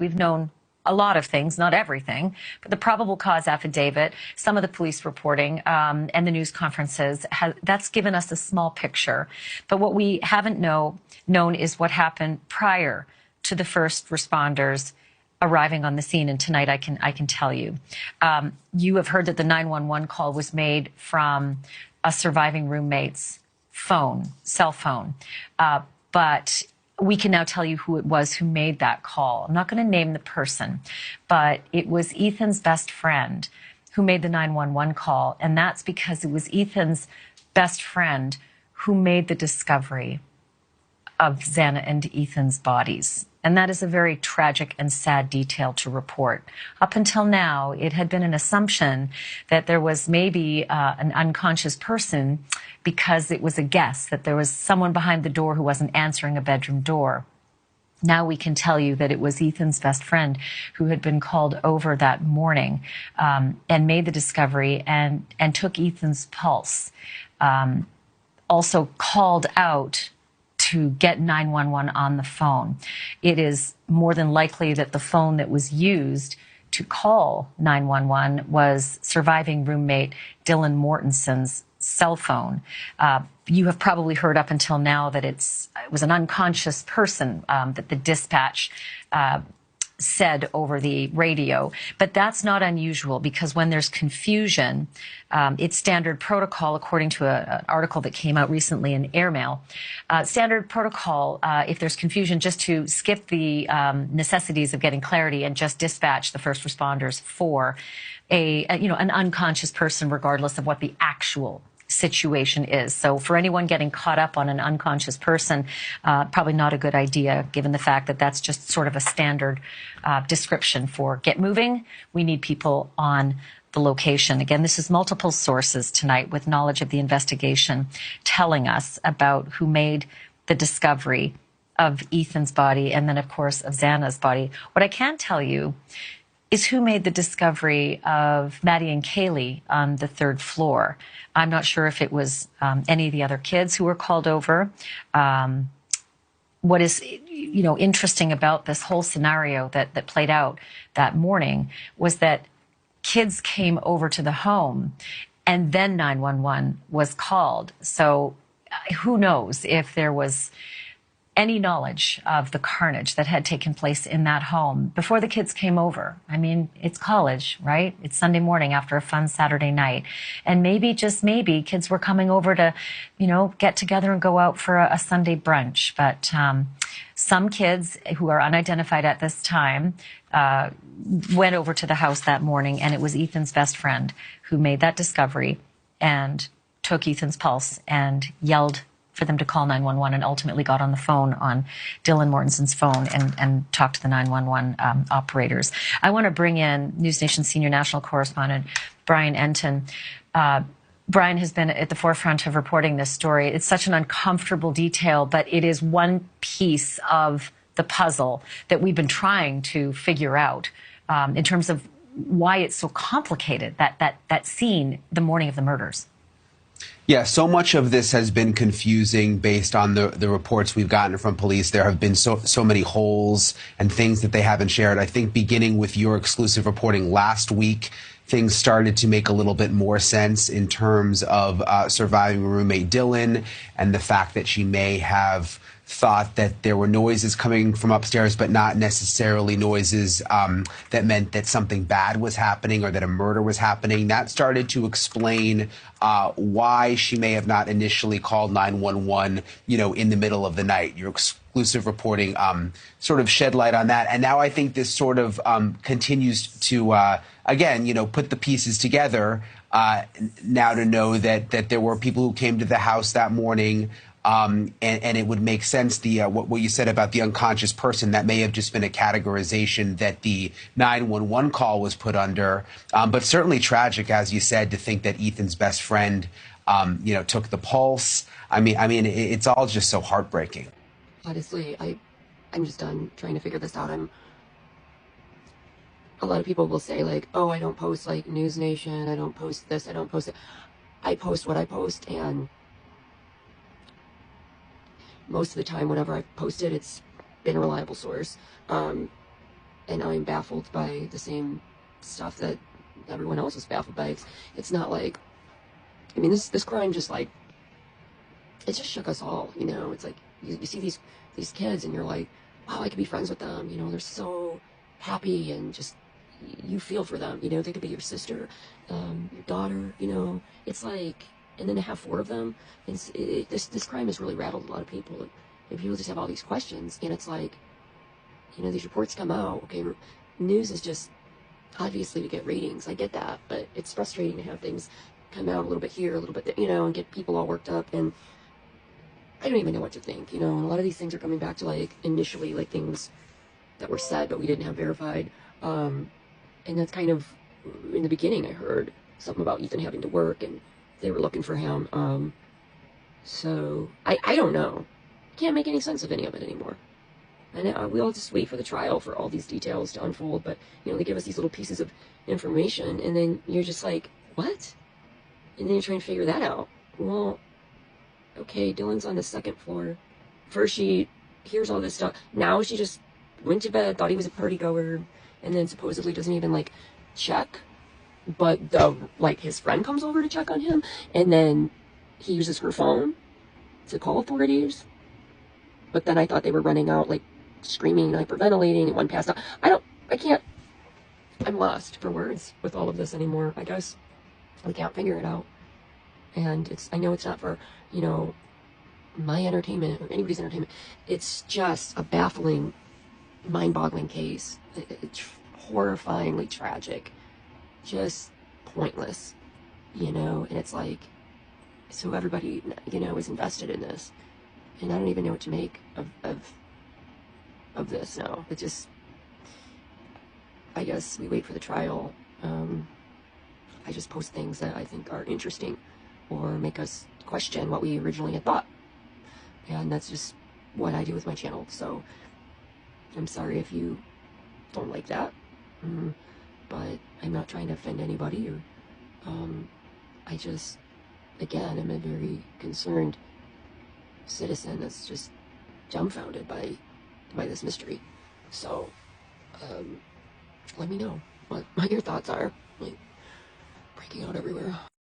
We've known a lot of things, not everything, but the probable cause affidavit, some of the police reporting, and the news conferences, that's given us a small picture. But what we haven't known is what happened prior to the first responders arriving on the scene. And tonight I can tell you. You have heard that the 911 call was made from a surviving roommate's cell phone. But we can now tell you who it was who made that call. I'm not going to name the person, but it was Ethan's best friend who made the 911 call. And that's because it was Ethan's best friend who made the discovery of Xana and Ethan's bodies. And that is a very tragic and sad detail to report. Up until now, it had been an assumption that there was maybe an unconscious person because it was a guess that there was someone behind the door who wasn't answering a bedroom door. Now we can tell you that it was Ethan's best friend who had been called over that morning and made the discovery and took Ethan's pulse. Also called out to get 911 on the phone. It is more than likely that the phone that was used to call 911 was surviving roommate Dylan Mortensen's cell phone. You have probably heard up until now that it was an unconscious person that the dispatch said over the radio. But that's not unusual because when there's confusion, it's standard protocol, according to an article that came out recently in Airmail. Standard protocol, if there's confusion, just to skip the necessities of getting clarity and just dispatch the first responders for an unconscious person, regardless of what the actual situation is. So for anyone getting caught up on an unconscious person, probably not a good idea, given the fact that that's just sort of a standard description for get moving. We need people on the location. Again, this is multiple sources tonight with knowledge of the investigation telling us about who made the discovery of Ethan's body and then, of course, of Xana's body. What I can tell you is who made the discovery of Maddie and Kaylee on the third floor. I'm not sure if it was any of the other kids who were called over. What is, interesting about this whole scenario that played out that morning was that kids came over to the home and then 911 was called. So who knows if there was any knowledge of the carnage that had taken place in that home before the kids came over. I mean, it's college, right? It's Sunday morning after a fun Saturday night. And maybe, just maybe, kids were coming over to, get together and go out for a Sunday brunch. But some kids who are unidentified at this time went over to the house that morning, and it was Ethan's best friend who made that discovery and took Ethan's pulse and yelled for them to call 911 and ultimately got on the phone on Dylan Mortensen's phone and talked to the 911 operators. I want to bring in News Nation senior national correspondent Bryan Kohberger. Bryan has been at the forefront of reporting this story. It's such an uncomfortable detail, but it is one piece of the puzzle that we've been trying to figure out in terms of why it's so complicated, that scene the morning of the murders. Yeah, so much of this has been confusing based on the reports we've gotten from police. There have been so many holes and things that they haven't shared. I think beginning with your exclusive reporting last week, things started to make a little bit more sense in terms of surviving roommate Dylan and the fact that she may have thought that there were noises coming from upstairs, but not necessarily noises that meant that something bad was happening or that a murder was happening. That started to explain why she may have not initially called 911, in the middle of the night. Your exclusive reporting sort of shed light on that. And now I think this sort of continues to, again, put the pieces together now to know that there were people who came to the house that morning. And it would make sense, what you said about the unconscious person, that may have just been a categorization that the 911 call was put under. But certainly tragic, as you said, to think that Ethan's best friend, took the pulse. I mean, it's all just so heartbreaking. Honestly, I'm just done trying to figure this out. A lot of people will say, like, oh, I don't post, like, News Nation, I don't post this, I don't post it. I post what I post, and most of the time, whenever I've posted, it's been a reliable source. And and I'm baffled by the same stuff that everyone else is baffled by. It's not like, I mean, this crime just like, it just shook us all, you know. It's like you see these kids and you're like, wow, I could be friends with them, you know. They're so happy, and just you feel for them, you know. They could be your sister, your daughter, you know. It's like, and then to have 4 of them, this crime has really rattled a lot of people. And people just have all these questions, and it's like, you know, these reports come out. Okay, news is just obviously to get ratings. I get that, but it's frustrating to have things come out a little bit here, a little bit there, you know, and get people all worked up. And I don't even know what to think, you know. And a lot of these things are coming back to like initially like things that were said but we didn't have verified. And that's kind of in the beginning. I heard something about Ethan having to work and they were looking for him. So I don't know. Can't make any sense of any of it anymore. And we all just wait for the trial for all these details to unfold. But, you know, they give us these little pieces of information, and then you're just like, what? And then you're trying to figure that out. Well, okay, Dylan's on the 2nd floor. First she hears all this stuff. Now she just went to bed, thought he was a party goer, and then supposedly doesn't even, like, check. But, like, his friend comes over to check on him, and then he uses her phone to call authorities. But then I thought they were running out, like, screaming, hyperventilating, and one passed out. I'm lost for words with all of this anymore. I guess we can't figure it out. And I know it's not for, you know, my entertainment or anybody's entertainment. It's just a baffling, mind-boggling case. It's horrifyingly tragic. Just pointless, you know? And it's like, so everybody, you know, is invested in this. And I don't even know what to make of this now. It just, I guess we wait for the trial. I just post things that I think are interesting or make us question what we originally had thought. And that's just what I do with my channel. So I'm sorry if you don't like that. But I'm not trying to offend anybody. Or I just, again, I'm a very concerned citizen that's just dumbfounded by this mystery. So let me know what your thoughts are. Like, breaking out everywhere.